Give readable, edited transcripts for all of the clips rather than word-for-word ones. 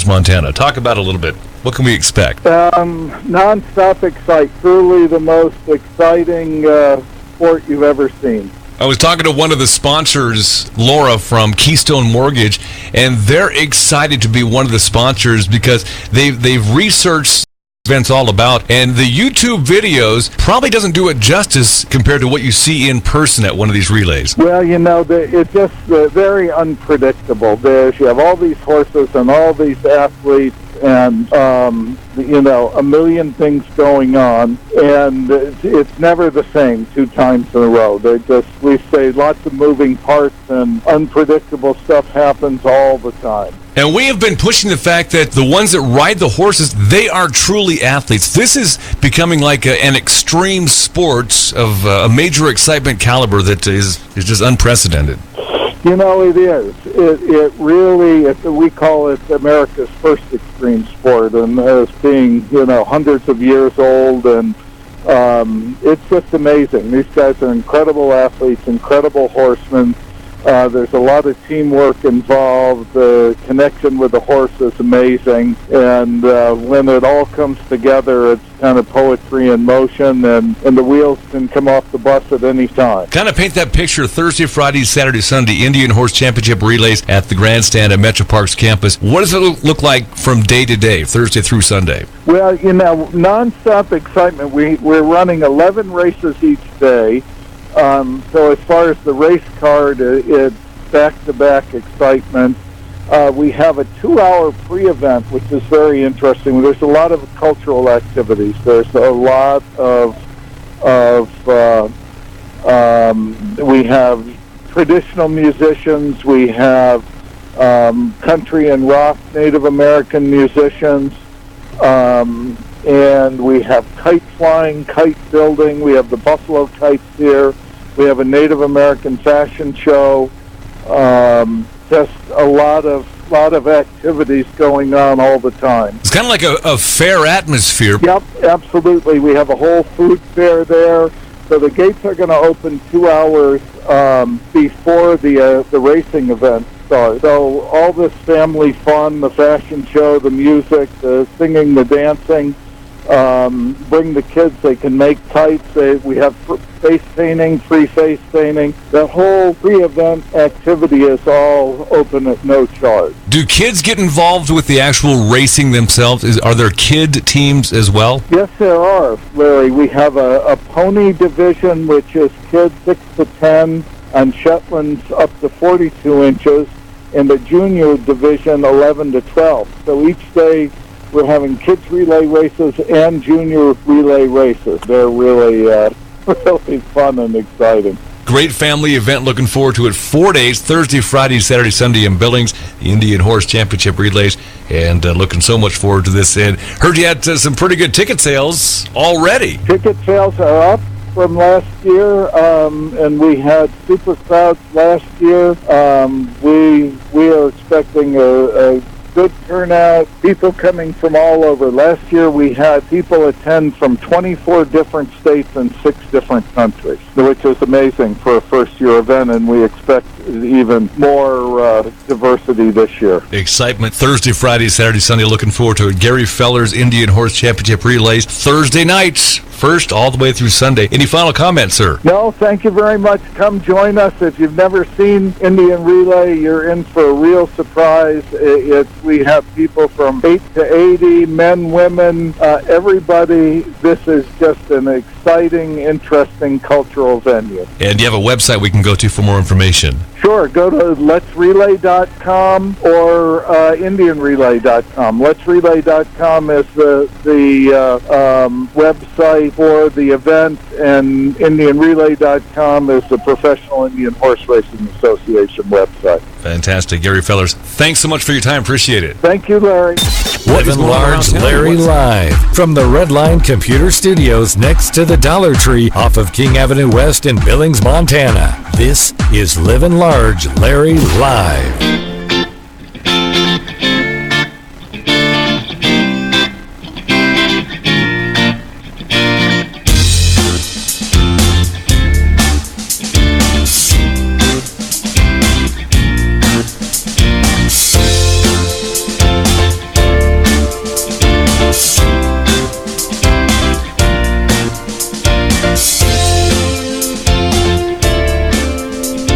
Billings, Montana. Talk about it a little bit. What can we expect? Non-stop excite. Truly the most exciting sport you've ever seen. I was talking to one of the sponsors, Laura from Keystone Mortgage, and they're excited to be one of the sponsors because they've researched events all about, and the YouTube videos probably doesn't do it justice compared to what you see in person at one of these relays. Well, it's just very unpredictable. You have all these horses and all these athletes and, a million things going on, and it's never the same 2 times in a row. We say lots of moving parts and unpredictable stuff happens all the time. And we have been pushing the fact that the ones that ride the horses, they are truly athletes. This is becoming like an extreme sport of a major excitement caliber that is just unprecedented. It is. It really, we call it America's first extreme sport, and as being, hundreds of years old, and it's just amazing. These guys are incredible athletes, incredible horsemen. There's a lot of teamwork involved. The connection with the horse is amazing. And when it all comes together, it's kind of poetry in motion, and the wheels can come off the bus at any time. Kind of paint that picture: Thursday, Friday, Saturday, Sunday, Indian Horse Championship relays at the grandstand at Metro Parks campus. What does it look like from day to day, Thursday through Sunday? Well, nonstop excitement. We're running 11 races each day. So as far as the race card, it's back-to-back excitement. We have a 2-hour pre-event, which is very interesting. There's a lot of cultural activities. There's a lot of we have traditional musicians. We have country and rock Native American musicians. And we have kite flying, kite building. We have the buffalo kites here. We have a Native American fashion show. Just a lot of activities going on all the time. It's kind of like a fair atmosphere. Yep, absolutely. We have a whole food fair there. So the gates are going to open 2 hours before the racing event starts. So all this family fun, the fashion show, the music, the singing, the dancing. Bring the kids. They can make kites. We have face painting, free face painting. The whole pre-event activity is all open at no charge. Do kids get involved with the actual racing themselves? Are there kid teams as well? Yes, there are, Larry. We have a pony division, which is kids 6 to 10, and Shetlands up to 42 inches, and the junior division 11 to 12. So each day we're having kids relay races and junior relay races. They're really, really fun and exciting. Great family event. Looking forward to it. 4 days, Thursday, Friday, Saturday, Sunday in Billings, the Indian Horse Championship relays, and looking so much forward to this. And heard you had some pretty good ticket sales already. Ticket sales are up from last year, and we had super crowds last year. We are expecting a good turnout, people coming from all over. Last year we had people attend from 24 different states and 6 different countries, which is amazing for a first-year event, and we expect even more diversity this year. Excitement Thursday, Friday, Saturday, Sunday. Looking forward to it. Gary Feller's Indian Horse Championship relays Thursday nights, first all the way through Sunday. Any final comments, sir? No, thank you very much. Come join us. If you've never seen Indian Relay, you're in for a real surprise. We have people from 8 to 80, men, women, everybody. This is just an exciting, interesting cultural venue. And you have a website we can go to for more information? Sure. Go to letsrelay.com or indianrelay.com. Letsrelay.com is the website for the event, and indianrelay.com is the Professional Indian Horse Racing Association website. Fantastic. Gary Fellers, thanks so much for your time. Appreciate it. Thank you, Larry. Livin Large Larry live from the Redline Computer Studios next to the Dollar Tree off of King Avenue West in Billings, Montana. This is Livin Large Larry live.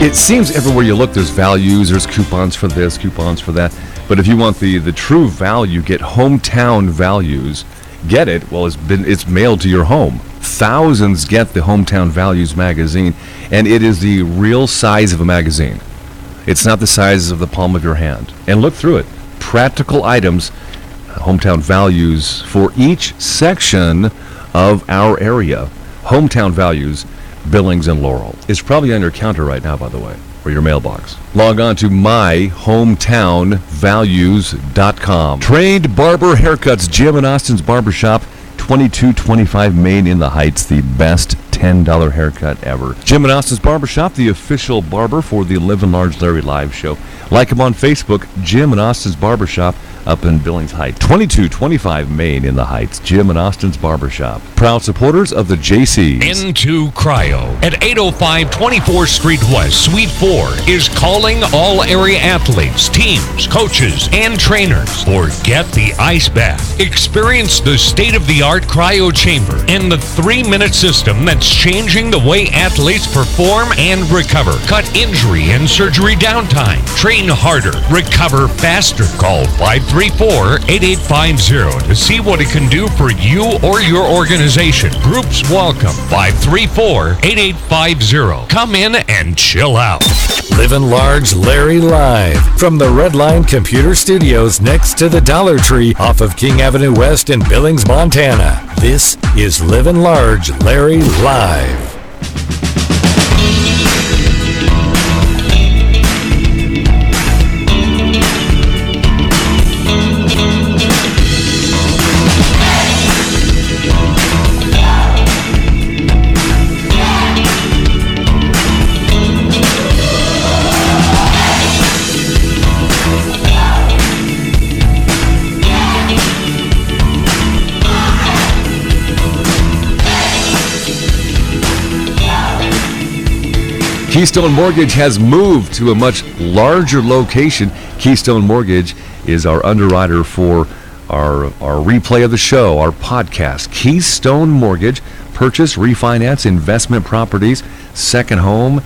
It seems everywhere you look, there's values, there's coupons for this, coupons for that. But if you want the true value, get Hometown Values. Get it? Well, it's mailed to your home. Thousands get the Hometown Values magazine, and it is the real size of a magazine. It's not the size of the palm of your hand. And look through it. Practical items, Hometown Values for each section of our area. Hometown Values, Billings and Laurel. It's probably on your counter right now, by the way, or your mailbox. Log on to myhometownvalues.com. Trained barber haircuts, Jim and Austin's Barbershop, 2225 Main in the Heights, the best $10 haircut ever. Jim and Austin's Barbershop, the official barber for the Livin Large Larry Live show. Like him on Facebook, Jim and Austin's Barbershop up in Billings Heights. 2225 Main in the Heights, Jim and Austin's Barbershop. Proud supporters of the JCs. Into Cryo at 805 24th Street West, Suite 4 is calling all area athletes, teams, coaches, and trainers. Forget the ice bath. Experience the state-of-the-art cryo chamber and the 3-minute system that's changing the way athletes perform and recover. Cut injury and surgery downtime. Train harder. Recover faster. Call 534-8850 to see what it can do for you or your organization. Groups welcome. 534-8850. Come in and chill out. Livin Large Larry Live from the Redline Computer Studios next to the Dollar Tree off of King Avenue West in Billings, Montana. This is Livin Large Larry Live. Keystone Mortgage has moved to a much larger location. Keystone Mortgage is our underwriter for our replay of the show, our podcast. Keystone Mortgage, purchase, refinance, investment properties, second home,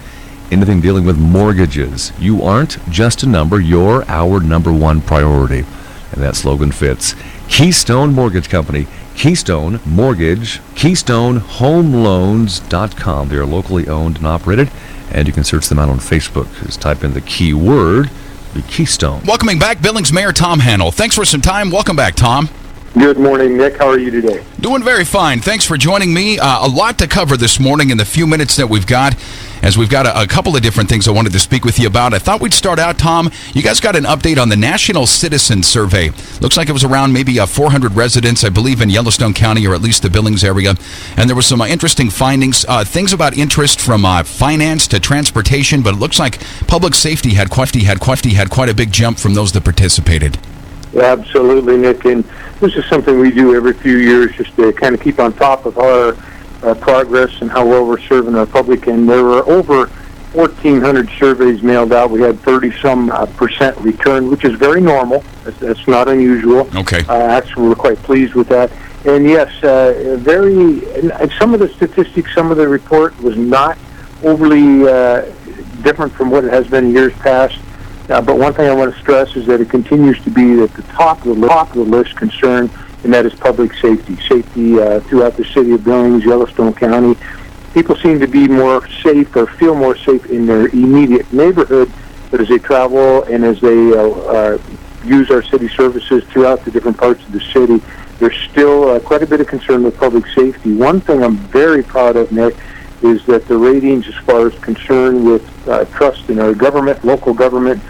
anything dealing with mortgages. You aren't just a number, you're our number one priority. And that slogan fits. Keystone Mortgage Company, Keystone Mortgage, KeystoneHomeLoans.com. They are locally owned and operated, and you can search them out on Facebook. Just type in the keyword, the Keystone. Welcoming back Billings Mayor Tom Hannell. Thanks for some time. Welcome back, Tom. Good morning, Nick. How are you today? Doing very fine. Thanks for joining me. A lot to cover this morning in the few minutes that we've got, as we've got a couple of different things I wanted to speak with you about. I thought we'd start out, Tom. You guys got an update on the National Citizen Survey. Looks like it was around maybe 400 residents, I believe, in Yellowstone County, or at least the Billings area. And there were some interesting findings, things about interest from finance to transportation, but it looks like public safety had quite a big jump from those that participated. Absolutely, Nick. And this is something we do every few years just to kind of keep on top of our progress and how well we're serving our public. And there were over 1,400 surveys mailed out. We had 30-some% return, which is very normal. That's not unusual. Okay. Actually, we're quite pleased with that. And yes, some of the statistics, some of the report was not overly different from what it has been in years past. But one thing I want to stress is that it continues to be at the top of the list concern, and that is public safety. Safety throughout the city of Billings, Yellowstone County. People seem to be more safe or feel more safe in their immediate neighborhood, but as they travel and as they use our city services throughout the different parts of the city, there's still quite a bit of concern with public safety. One thing I'm very proud of, Nick, is that the ratings as far as concern with trust in our government, local government,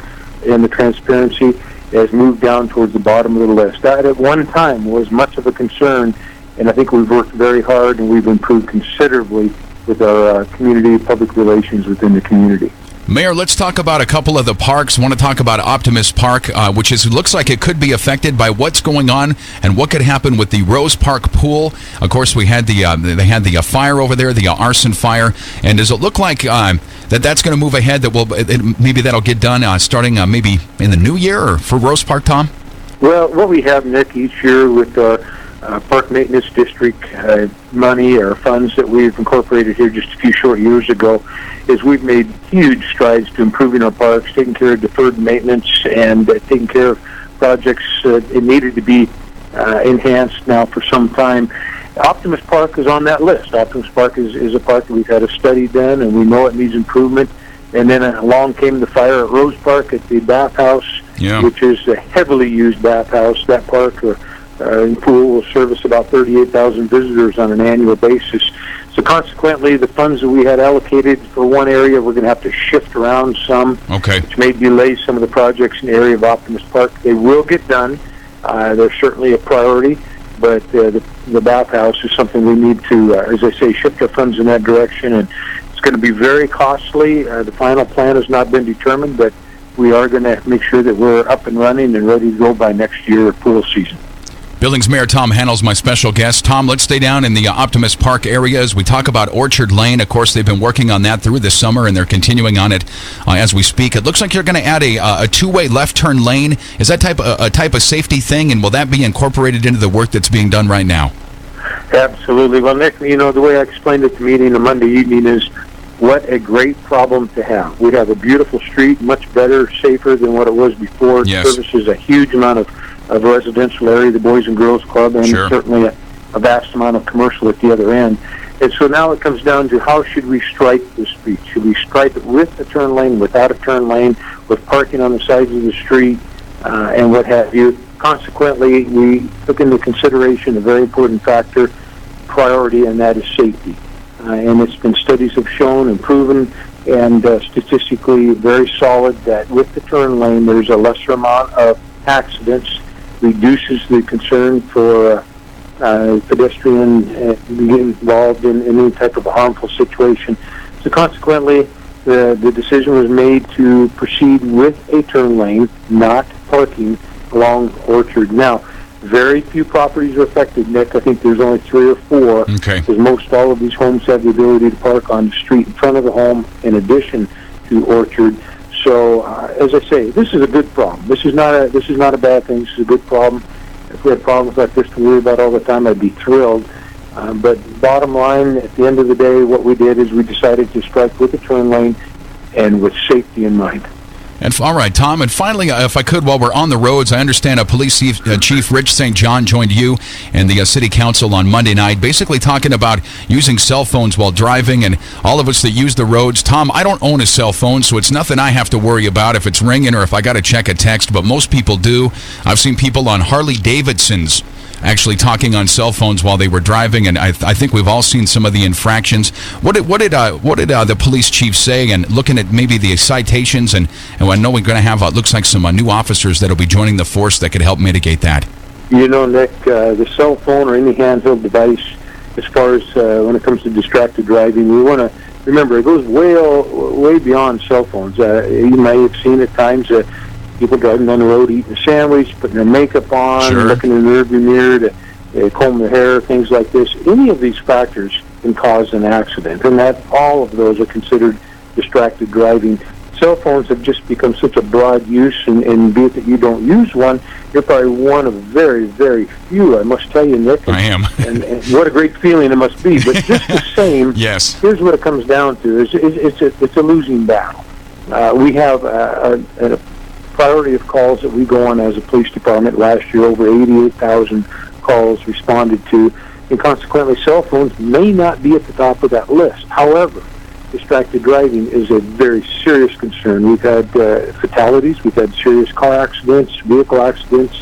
and the transparency has moved down towards the bottom of the list. That at one time was much of a concern, and I think we've worked very hard and we've improved considerably with our community public relations within the community. Mayor, let's talk about a couple of the parks. I want to talk about Optimist Park, which looks like it could be affected by what's going on and what could happen with the Rose Park pool. Of course, we had they had the fire over there, the arson fire, and does it look like that's going to move ahead? Maybe that'll get done starting maybe in the new year or for Rose Park, Tom? Well, what we have, Nick, each year with park maintenance district money or funds that we've incorporated here just a few short years ago, is we've made huge strides to improving our parks, taking care of deferred maintenance, and taking care of projects that needed to be enhanced now for some time. Optimus Park is on that list. Optimus Park is a park that we've had a study done, and we know it needs improvement. And then along came the fire at Rose Park at the bathhouse, which is a heavily used bathhouse. That park and pool will service about 38,000 visitors on an annual basis. So consequently, the funds that we had allocated for one area, we're going to have to shift around some, which may delay some of the projects in the area of Optimus Park. They will get done. They're certainly a priority, but the bathhouse is something we need to, as I say, shift our funds in that direction. And it's going to be very costly. The final plan has not been determined, but we are going to make sure that we're up and running and ready to go by next year pool season. Billings Mayor Tom Handel's my special guest. Tom, let's stay down in the Optimus Park area as we talk about Orchard Lane. Of course, they've been working on that through the summer, and they're continuing on it as we speak. It looks like you're going to add a two-way left turn lane. Is that a type of safety thing, and will that be incorporated into the work that's being done right now? Absolutely. Well, Nick, the way I explained it to meeting on Monday evening is what a great problem to have. We have a beautiful street, much better, safer than what it was before. It services a huge amount of residential area, the Boys and Girls Club, and certainly a vast amount of commercial at the other end. And so now it comes down to how should we stripe the street? Should we stripe it with a turn lane, without a turn lane, with parking on the sides of the street, and what have you? Consequently, we took into consideration a very important factor, priority, and that is safety. And it's been studies have shown and proven and statistically very solid that with the turn lane there's a lesser amount of accidents, reduces the concern for pedestrian being involved in any type of a harmful situation. So consequently, the decision was made to proceed with a turn lane, not parking along Orchard. Now, very few properties are affected, Nick. I think there's only 3 or 4. Because most all of these homes have the ability to park on the street in front of the home in addition to Orchard. So, as I say, this is a good problem. This is not a bad thing. This is a good problem. If we had problems like this to worry about all the time, I'd be thrilled. But bottom line, at the end of the day, what we did is we decided to strike with a turn lane and with safety in mind. And all right, Tom, and finally, if I could, while we're on the roads, I understand Police Chief Rich St. John joined you and the City Council on Monday night, basically talking about using cell phones while driving, and all of us that use the roads. Tom, I don't own a cell phone, so it's nothing I have to worry about if it's ringing or if I got to check a text, but most people do. I've seen people on Harley Davidsons actually talking on cell phones while they were driving, and I think we've all seen some of the infractions. What did the police chief say? And looking at maybe the citations, and I know we're going to have looks like some new officers that'll be joining the force that could help mitigate that. Nick, the cell phone or any handheld device, as far as when it comes to distracted driving, we want to remember it goes way beyond cell phones. You may have seen at times people driving down the road eating a sandwich, putting their makeup on, looking in the rearview mirror to comb their hair, things like this. Any of these factors can cause an accident, and that all of those are considered distracted driving. Cell phones have just become such a broad use, and be it that you don't use one, you're probably one of very, very few, I must tell you, Nick. I am. and what a great feeling it must be. But just the same, here's what it comes down to. It's a losing battle. We have a priority of calls that we go on as a police department. Last year, over 88,000 calls responded to, and consequently, cell phones may not be at the top of that list. However, distracted driving is a very serious concern. We've had fatalities, we've had serious car accidents, vehicle accidents,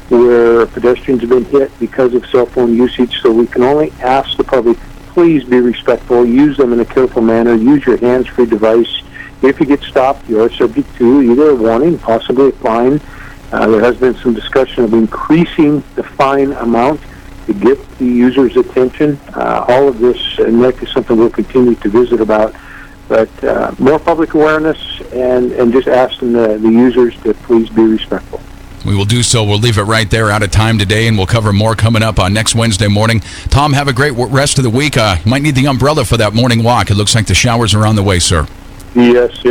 where pedestrians have been hit because of cell phone usage. So we can only ask the public, please be respectful, use them in a careful manner, use your hands-free device. If you get stopped, you are subject to either a warning, possibly a fine. There has been some discussion of increasing the fine amount to get the user's attention. All of this, Nick, is something we'll continue to visit about. But more public awareness and just asking the users to please be respectful. We will do so. We'll leave it right there, out of time today, and we'll cover more coming up on next Wednesday morning. Tom, have a great rest of the week. You might need the umbrella for that morning walk. It looks like the showers are on the way, sir. Yes,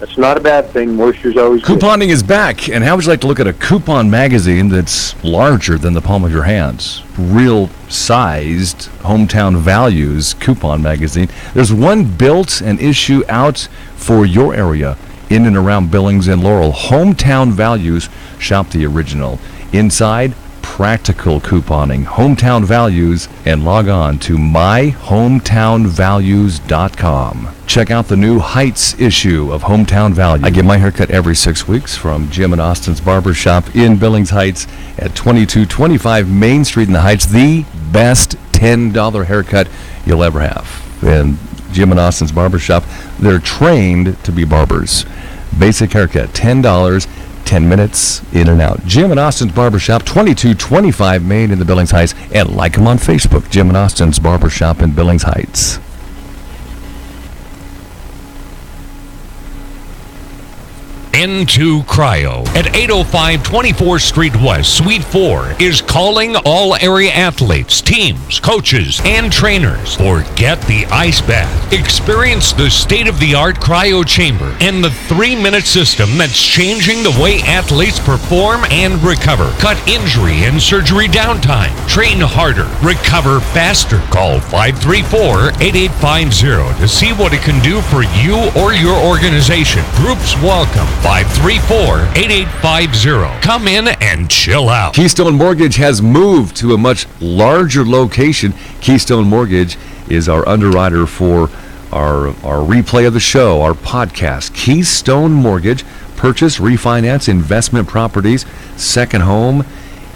That's not a bad thing. Moisture's always good. Couponing is back, and how would you like to look at a coupon magazine that's larger than the palm of your hands? Real sized Hometown Values coupon magazine. There's one built and issue out for your area in and around Billings and Laurel. Hometown Values, shop the original. Inside, practical couponing. Hometown Values, and log on to myhometownvalues.com. Check out the new Heights issue of Hometown Values. I get my haircut every 6 weeks from Jim and Austin's Barbershop in Billings Heights at 2225 Main Street in the Heights. The best $10 haircut you'll ever have. And Jim and Austin's Barbershop, they're trained to be barbers. Basic haircut, $10, 10 minutes in and out. Jim and Austin's Barbershop, 2225 Main in the Billings Heights. And like them on Facebook, Jim and Austin's Barbershop in Billings Heights. Into Cryo at 805 24th Street West, Suite 4 is calling all area athletes, teams, coaches, and trainers. Forget the ice bath. Experience the state-of-the-art cryo chamber and the 3-minute system that's changing the way athletes perform and recover. Cut injury and surgery downtime. Train harder. Recover faster. Call 534-8850 to see what it can do for you or your organization. Groups welcome. 534-8850. Come in and chill out. Keystone Mortgage has moved to a much larger location. Keystone Mortgage is our underwriter for our replay of the show, our podcast. Keystone Mortgage, purchase, refinance, investment properties, second home,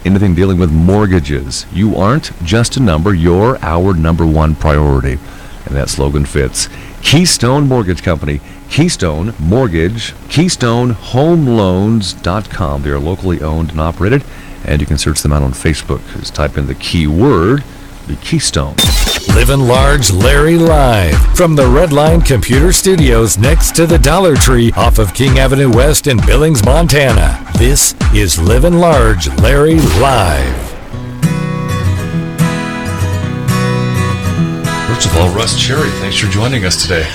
anything dealing with mortgages. You aren't just a number, you're our number one priority. And that slogan fits. Keystone Mortgage Company, Keystone Mortgage, KeystoneHomeLoans.com. They are locally owned and operated, and you can search them out on Facebook. Just type in the keyword, the Keystone. Livin' Large Larry live from the Redline Computer Studios next to the Dollar Tree off of King Avenue West in Billings, Montana. This is Livin' Large Larry live. First of all, Russ Cherry, thanks for joining us today.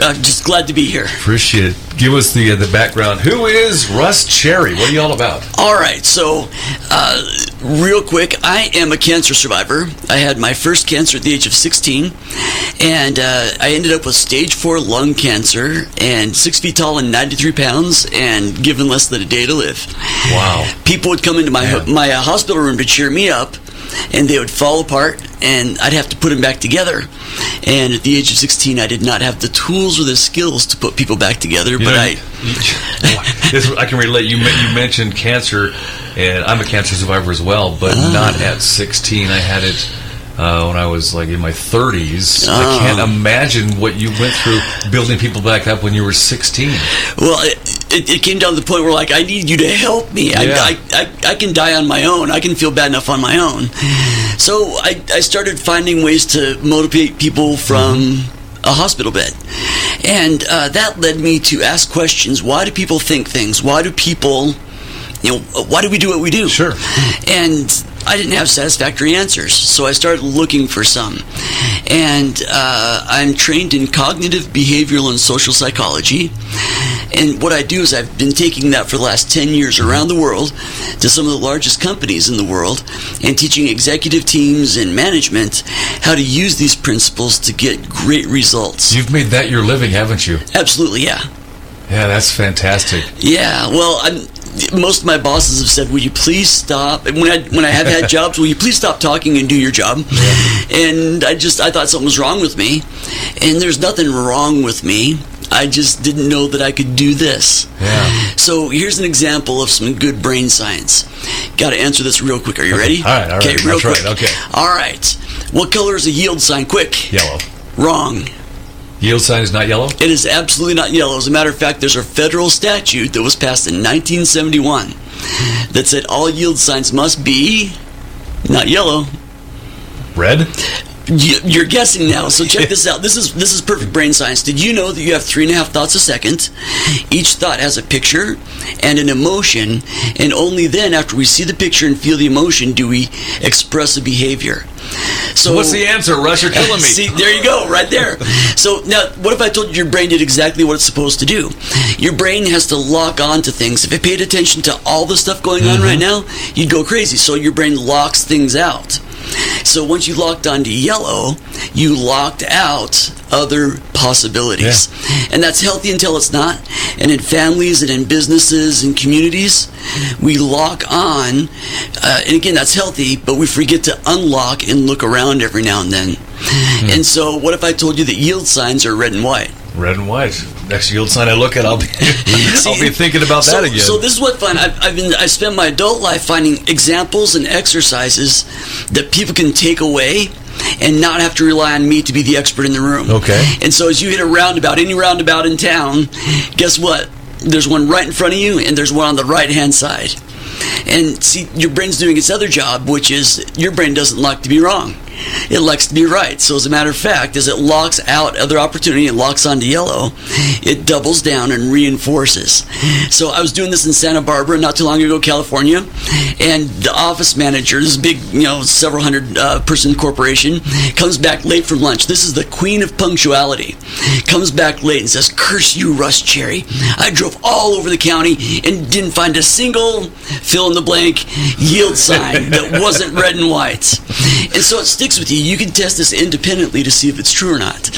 I'm just glad to be here. Appreciate it. Give us the background. Who is Russ Cherry? What are you all about? All right, so real quick, I am a cancer survivor. I had my first cancer at the age of 16, and I ended up with stage 4 lung cancer, and 6 feet tall and 93 pounds, and given less than a day to live. Wow. People would come into my hospital room to cheer me up, and they would fall apart, and I'd have to put them back together. And at the age of 16, I did not have the tools or the skills to put people back together. I can relate. You mentioned cancer, and I'm a cancer survivor as well, but not at 16. I had it when I was like in my 30s. I can't imagine what you went through building people back up when you were 16. Well, it came down to the point where, like, I need you to help me. Yeah. I can die on my own. I can feel bad enough on my own. So I started finding ways to motivate people from a hospital bed. And that led me to ask questions. Why do people think things? Why do people, why do we do what we do? Sure. And I didn't have satisfactory answers, so I started looking for some. And I'm trained in cognitive, behavioral, and social psychology. And what I do is I've been taking that for the last 10 years around the world to some of the largest companies in the world and teaching executive teams and management how to use these principles to get great results. You've made that your living, haven't you? Absolutely, yeah. Yeah, that's fantastic. Yeah, well, most of my bosses have said, will you please stop? When I have had jobs, will you please stop talking and do your job? Yeah. And I thought something was wrong with me. And there's nothing wrong with me. I just didn't know that I could do this. Yeah. So here's an example of some good brain science. Got to answer this real quick. Are you ready? All right. Okay, real quick. Right, okay. All right. What color is a yield sign? Quick. Yellow. Wrong. Yield sign is not yellow? It is absolutely not yellow. As a matter of fact, there's a federal statute that was passed in 1971 that said all yield signs must be not yellow. Red? You're guessing now, so check this out. This is perfect brain science. Did you know that you have 3.5 thoughts a second? Each thought has a picture and an emotion, and only then, after we see the picture and feel the emotion, do we express a behavior. So what's the answer, Russ? You're killing me. See, there you go, right there. So now, what if I told you your brain did exactly what it's supposed to do? Your brain has to lock on to things. If it paid attention to all the stuff going on right now, you'd go crazy. So your brain locks things out. So once you locked onto yellow, you locked out other possibilities. And that's healthy until it's not. And in families and in businesses and communities, we lock on. And again, that's healthy, but we forget to unlock and look around every now and then. And so what if I told you that yield signs are red and white? Red and white. Next yield sign I look at, I'll be thinking about that again. So this is what fun. I spent my adult life finding examples and exercises that people can take away and not have to rely on me to be the expert in the room. Okay. And so as you hit a roundabout, any roundabout in town, guess what? There's one right in front of you, and there's one on the right-hand side. And see, your brain's doing its other job, which is your brain doesn't like to be wrong. It likes to be right. So as a matter of fact, as it locks out other opportunity and locks onto yellow, it doubles down and reinforces. So I was doing this in Santa Barbara not too long ago, California, and the office manager, this big, several hundred person corporation, comes back late from lunch. This is the queen of punctuality. Comes back late and says, "Curse you, Russ Cherry. I drove all over the county and didn't find a single fill-in-the-blank yield sign that wasn't red and white." And so it sticks with you. You can test this independently to see if it's true or not.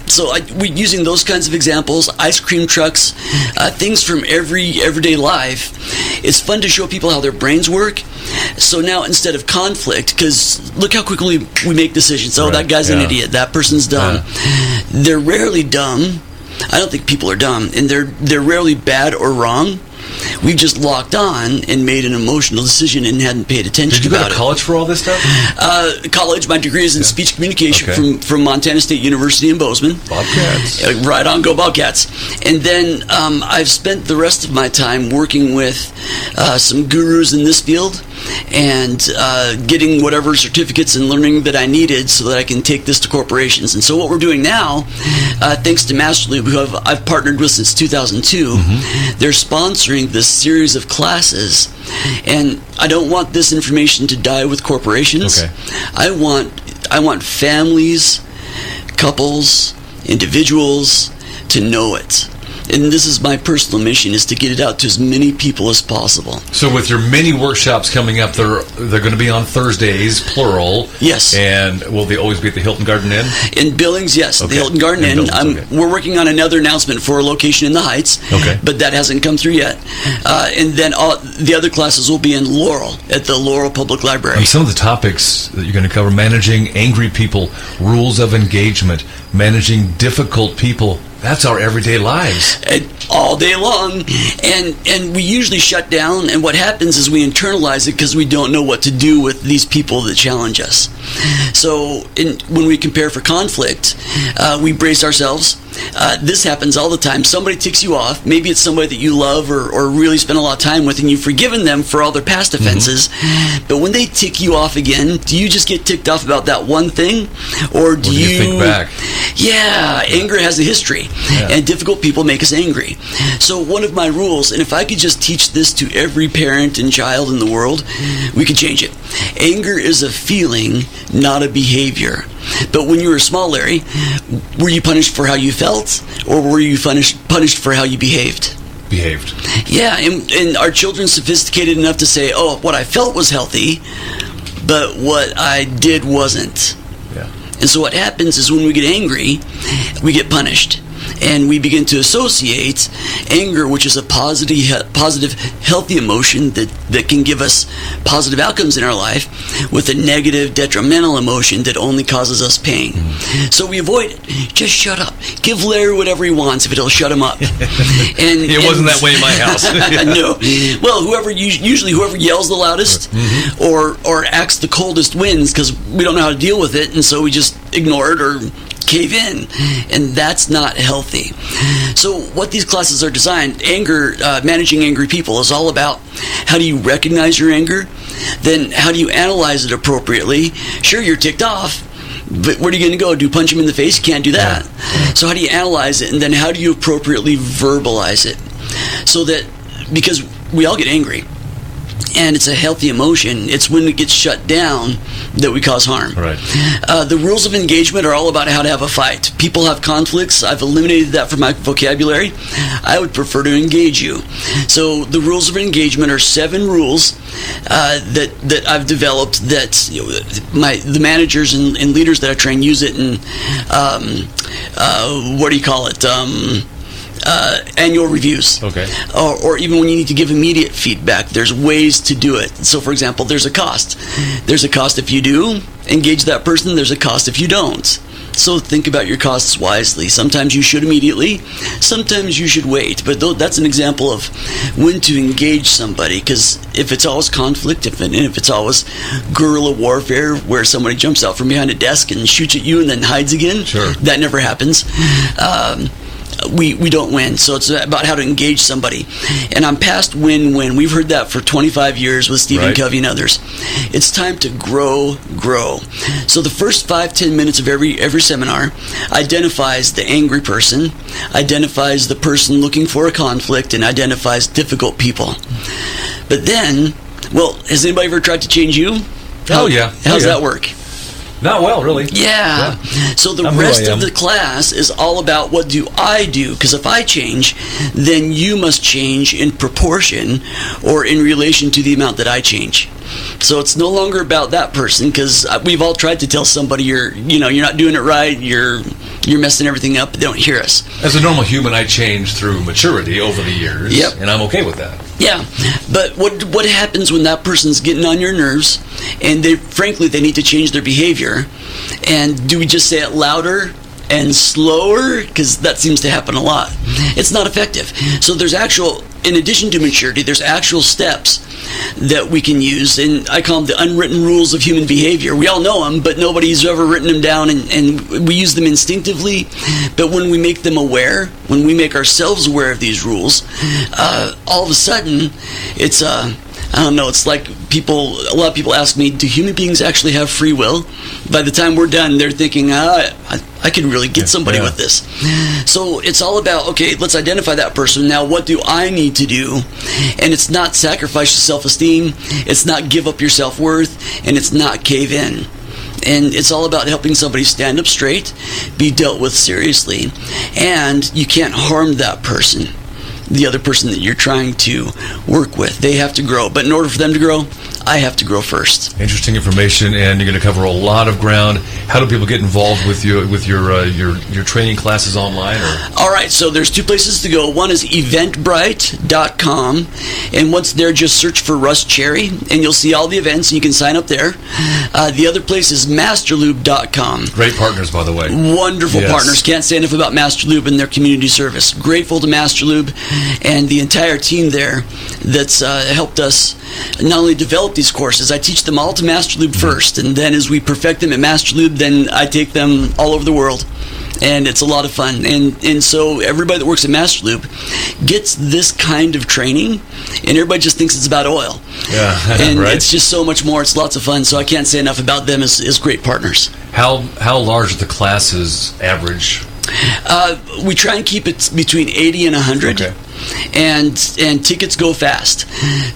So we're using those kinds of examples, ice cream trucks, things from everyday life. It's fun to show people how their brains work. So now instead of conflict, because look how quickly we make decisions. Oh, that guy's an idiot. That person's dumb. They're rarely dumb. I don't think people are dumb. And they're rarely bad or wrong. We've just locked on and made an emotional decision and hadn't paid attention Did you go about to it. college for all this stuff? College, my degree is in speech communication from Montana State University in Bozeman. Bobcats. Right on, go Bobcats. And then I've spent the rest of my time working with some gurus in this field and getting whatever certificates and learning that I needed so that I can take this to corporations. And so what we're doing now, thanks to Masterloop, who I've partnered with since 2002, they're sponsoring this series of classes. And I don't want this information to die with corporations. I want families, couples, individuals to know it. And this is my personal mission, is to get it out to as many people as possible. So with your many workshops coming up, they're going to be on Thursdays, plural. Yes. And will they always be at the Hilton Garden Inn? In Billings, yes. The Hilton Garden Inn. We're working on another announcement for a location in the Heights. But that hasn't come through yet. And then the other classes will be in Laurel, at the Laurel Public Library. And some of the topics that you're going to cover: managing angry people, rules of engagement, managing difficult people. That's our everyday lives. All day long. And we usually shut down, and what happens is we internalize it because we don't know what to do with these people that challenge us. So when we compare for conflict, we brace ourselves. This happens all the time. Somebody ticks you off. Maybe it's somebody that you love or really spend a lot of time with, and you've forgiven them for all their past offenses. But when they tick you off again, do you just get ticked off about that one thing? Or do you think back? Yeah, anger has a history. And difficult people make us angry. So one of my rules, and if I could just teach this to every parent and child in the world, we could change it. Anger is a feeling, not a behavior. But when you were small, Larry, were you punished for how you felt, or were you punished for how you behaved? Behaved. Yeah, and are children sophisticated enough to say, oh, what I felt was healthy, but what I did wasn't? Yeah. And so what happens is when we get angry, we get punished. And we begin to associate anger, which is a positive, healthy emotion that can give us positive outcomes in our life, with a negative, detrimental emotion that only causes us pain. So we avoid it. Just shut up. Give Larry whatever he wants if it'll shut him up. It wasn't that way in my house. No. Well, usually whoever yells the loudest or acts the coldest wins, because we don't know how to deal with it, and so we just ignore it or cave in, and that's not healthy. So what these classes are designed, managing angry people, is all about how do you recognize your anger, then how do you analyze it appropriately. Sure, you're ticked off, but where are you going to go? Do you punch him in the face? You can't do that. So how do you analyze it, and then how do you appropriately verbalize it? So that, because we all get angry, and it's a healthy emotion. It's when it gets shut down that we cause harm. Right. The rules of engagement are all about how to have a fight. People have conflicts. I've eliminated that from my vocabulary. I would prefer to engage you. So the rules of engagement are 7 rules that I've developed that the managers and leaders that I train use it in, annual reviews. Okay. Or even when you need to give immediate feedback, there's ways to do it. So, for example, there's a cost. There's a cost if you do engage that person. There's a cost if you don't. So think about your costs wisely. Sometimes you should immediately. Sometimes you should wait. But that's an example of when to engage somebody. Because if it's always conflict, if it's always guerrilla warfare where somebody jumps out from behind a desk and shoots at you and then hides again, sure, that never happens. We don't win. So it's about how to engage somebody. And I'm past win-win. We've heard that for 25 years with Stephen Right. Covey and others. It's time to grow. So the first 5-10 minutes of every seminar identifies the angry person, identifies the person looking for a conflict, and identifies difficult people. But then, well, has anybody ever tried to change you? Oh, yeah. How's that work? Not well, really. Yeah. So the I'm who rest I am. of the class is all about what do I do? Because if I change, then you must change in proportion or in relation to the amount that I change. So it's no longer about that person, because we've all tried to tell somebody you're not doing it right, you're messing everything up, but they don't hear us. As a normal human, I changed through maturity over the years, Yep. and I'm okay with that. Yeah, but what happens when that person's getting on your nerves, and they need to change their behavior? And do we just say it louder and slower? Because that seems to happen a lot. It's not effective. So in addition to maturity, there's actual steps that we can use, and I call them the unwritten rules of human behavior. We all know them, but nobody's ever written them down, and we use them instinctively. But when we make them aware, when we make ourselves aware of these rules, all of a sudden, it's it's like a lot of people ask me, do human beings actually have free will? By the time we're done, they're thinking, I could really get somebody with this. So it's all about, okay, let's identify that person. Now, what do I need to do? And it's not sacrifice your self-esteem. It's not give up your self-worth. And it's not cave in. And it's all about helping somebody stand up straight, be dealt with seriously. And you can't harm that person, the other person that you're trying to work with. They have to grow. But in order for them to grow, I have to grow first. Interesting information, and you're going to cover a lot of ground. How do people get involved with you with your training classes online? All right, so there's 2 places to go. One is eventbrite.com, and once there, just search for Russ Cherry, and you'll see all the events, and you can sign up there. The other place is masterlube.com. Great partners, by the way. Wonderful partners. Can't say enough about Masterlube and their community service. Grateful to Masterlube and the entire team there that's helped us not only develop these courses. I teach them all to Masterlube first, and then as we perfect them at Masterlube, then I take them all over the world. And it's a lot of fun. And so everybody that works at Masterlube gets this kind of training, and everybody just thinks it's about oil. Yeah, and right. It's just so much more. It's lots of fun. So I can't say enough about them as great partners. How large are the classes average? We try and keep it between 80 and 100. Okay. And tickets go fast.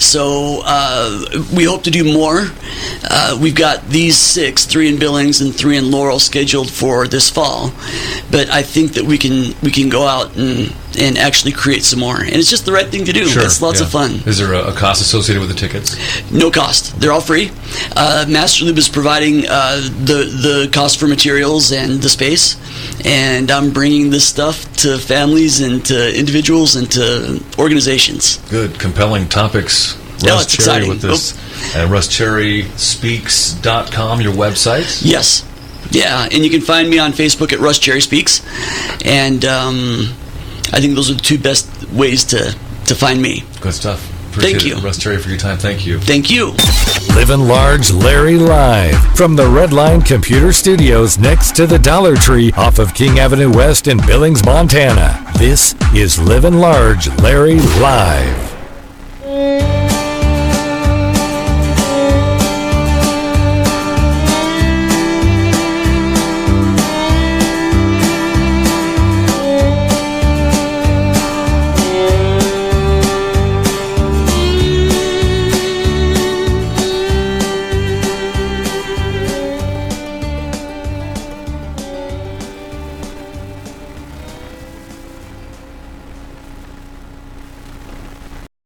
So we hope to do more. We've got these 6, 3 in Billings and 3 in Laurel, scheduled for this fall. But I think that we can go out and actually create some more. And it's just the right thing to do. Sure, It's lots of fun. Is there a cost associated with the tickets? No cost. They're all free. Masterlube is providing the cost for materials and the space. And I'm bringing this stuff to families and to individuals and to organizations. Good, compelling topics. Russ It's Cherry exciting. with this. RussCherrySpeaks.com, your website? Yes. Yeah, and you can find me on Facebook at Russ Cherry Speaks. And I think those are the 2 best ways to find me. Good stuff. Thank Appreciate you. it, Russ Cherry, for your time. Thank you. Thank you. Livin' Large Larry live from the Redline Computer Studios next to the Dollar Tree off of King Avenue West in Billings, Montana. This is Livin' Large Larry live.